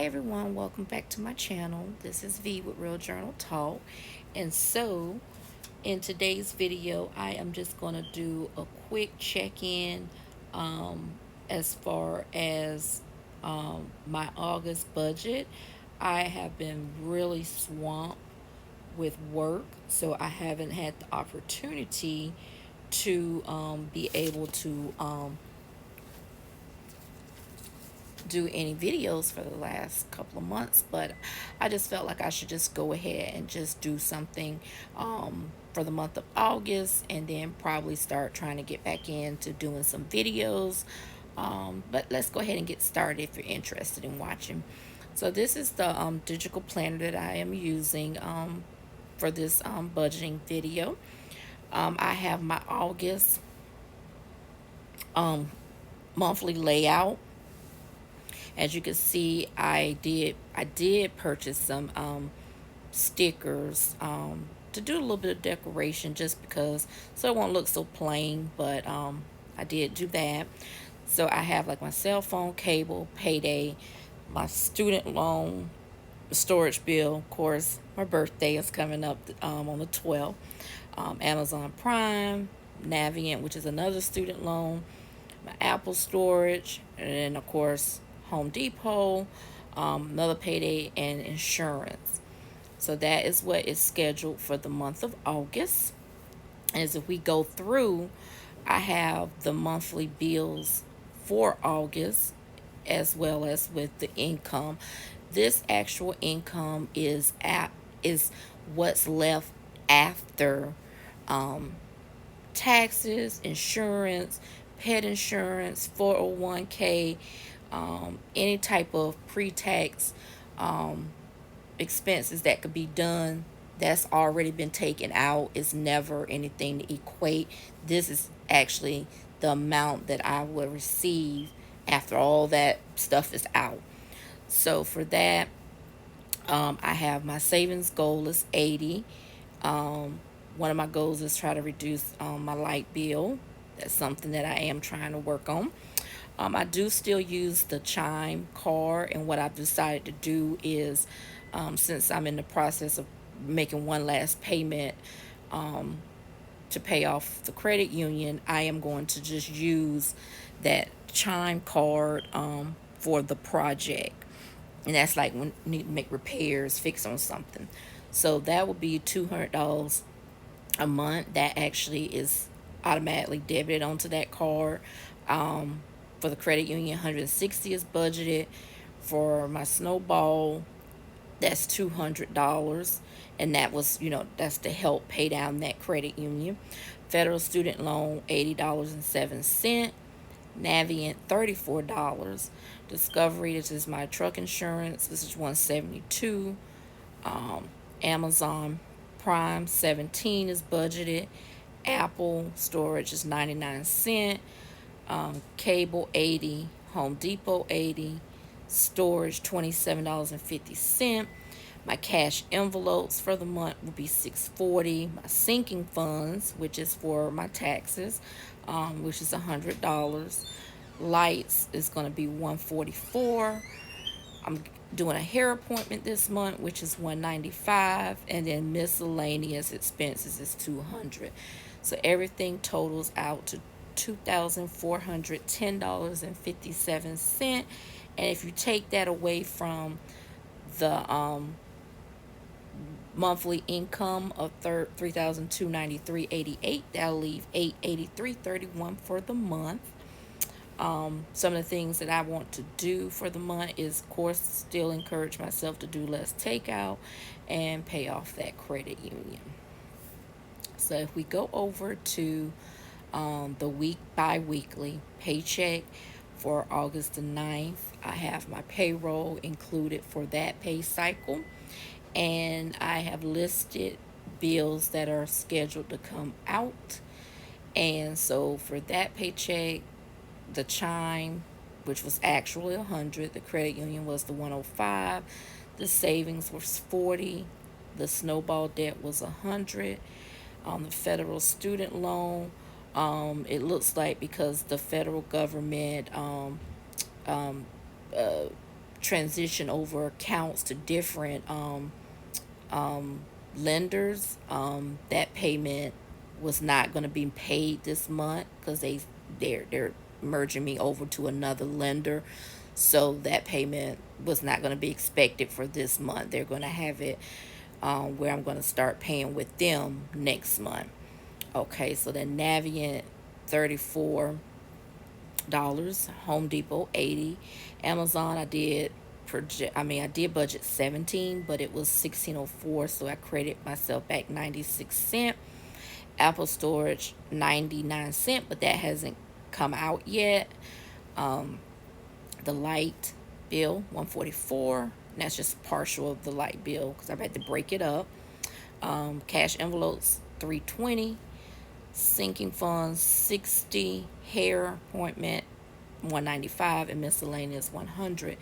Hi everyone, welcome back to my channel. This is V with Real Journal Talk. And so in today's video, I am just going to do a quick check-in as far as my August budget. I have been really swamped with work, so I haven't had the opportunity to be able to do any videos for the last couple of months, but I just felt like I should just go ahead and just do something for the month of August, and then probably start trying to get back into doing some videos. But let's go ahead and get started if you're interested in watching. So this is the digital planner that I am using for this budgeting video. I have my August um, monthly layout. As you can see, I did purchase some stickers to do a little bit of decoration, just because so it won't look so plain. But I did do that. So I have like my cell phone cable, payday, my student loan, storage bill. Of course, my birthday is coming up on the 12th. Amazon Prime, Navient, which is another student loan, my Apple storage, and then of course Home Depot, another payday, and insurance. So that is what is scheduled for the month of August. As if we go through, I have the monthly bills for August, as well as with the income. This actual income is what's left after um, taxes, insurance, pet insurance, 401k, any type of pre-tax expenses that could be done. That's already been taken out. It's never anything to equate. This is actually the amount that I will receive after all that stuff is out. So for that, I have my savings goal is 80. One of my goals is try to reduce my light bill. That's something that I am trying to work on. I do still use the Chime card, and what I've decided to do is, since I'm in the process of making one last payment to pay off the credit union, I am going to just use that Chime card for the project. And that's like when you need to make repairs, fix on something. So that would be $200 a month. That actually is automatically debited onto that card. For the credit union, 160 is budgeted. For my snowball, that's $200, and that was, that's to help pay down that credit union. Federal student loan, $80.07. Navient, $34. Discovery, this is my truck insurance, this is 172. Amazon Prime, 17 is budgeted. Apple storage is 99¢. Cable, 80. Home Depot, 80. Storage, $27.50. My cash envelopes for the month will be $640. My sinking funds, which is for my taxes, which is $100. Lights is going to be $144. I'm doing a hair appointment this month, which is $195, and then miscellaneous expenses is $200. So everything totals out to $2,410.57. And if you take that away from the monthly income of $3,293.88, that'll leave $883.31 for the month. Some of the things that I want to do for the month is, of course, still encourage myself to do less takeout and pay off that credit union. So if we go over to the week bi-weekly paycheck for August the 9th, I have my payroll included for that pay cycle, and I have listed bills that are scheduled to come out. And so for that paycheck, the Chime, which was actually 100, the credit union was the 105, the savings was 40, the snowball debt was 100. On the federal student loan, it looks like because the federal government um, uh, transition over accounts to different lenders, that payment was not going to be paid this month because they're merging me over to another lender. So that payment was not going to be expected for this month. They're going to have it where I'm going to start paying with them next month. Okay, so then Navient, $34, Home Depot 80, Amazon I did budget 17, but it was 1604, so I credit myself back 96 cents. Apple Storage 99 cents, but that hasn't come out yet. The light bill 144. And that's just partial of the light bill because I've had to break it up. Cash envelopes 320. Sinking funds 60. Hair appointment 195, and miscellaneous 100.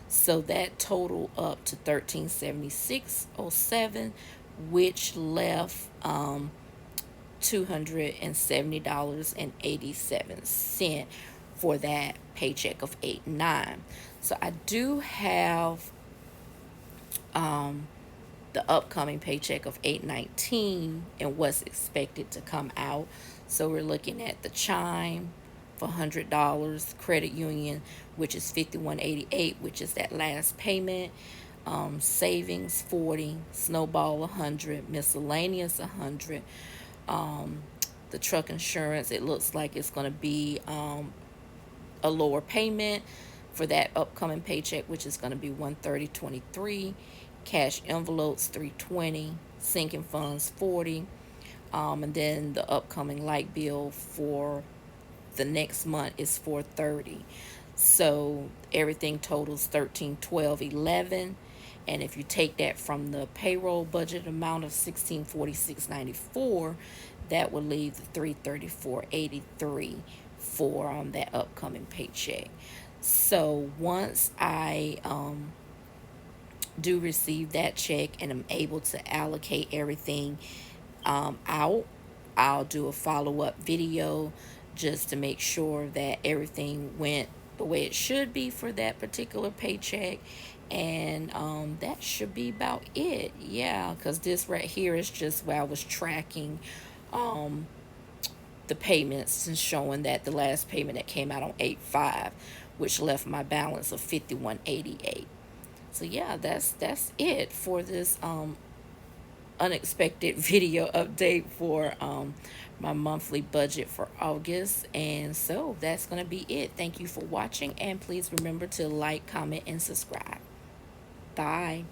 So that total up to 1376.07, which left $270.87 for that paycheck of 8-9. So I do have the upcoming paycheck of 819 and what's expected to come out. So we're looking at the Chime for $100, Credit Union, which is 5188, which is that last payment. Savings 40, Snowball 100, miscellaneous 100. The truck insurance, it looks like it's going to be a lower payment for that upcoming paycheck, which is going to be 130.23. Cash envelopes 320, sinking funds 40, and then the upcoming light bill for the next month is 430. So everything totals 1312.11. And if you take that from the payroll budget amount of 1646.94, that will leave the 334.83 for that upcoming paycheck. So once I do receive that check and I'm able to allocate everything out, I'll do a follow-up video just to make sure that everything went the way it should be for that particular paycheck. And that should be about it. Yeah, because this right here is just where I was tracking the payments and showing that the last payment that came out on 8/5, which left my balance of 51.88. So yeah, that's it for this unexpected video update for my monthly budget for August. And so that's going to be it. Thank you for watching, and please remember to like, comment, and subscribe. Bye.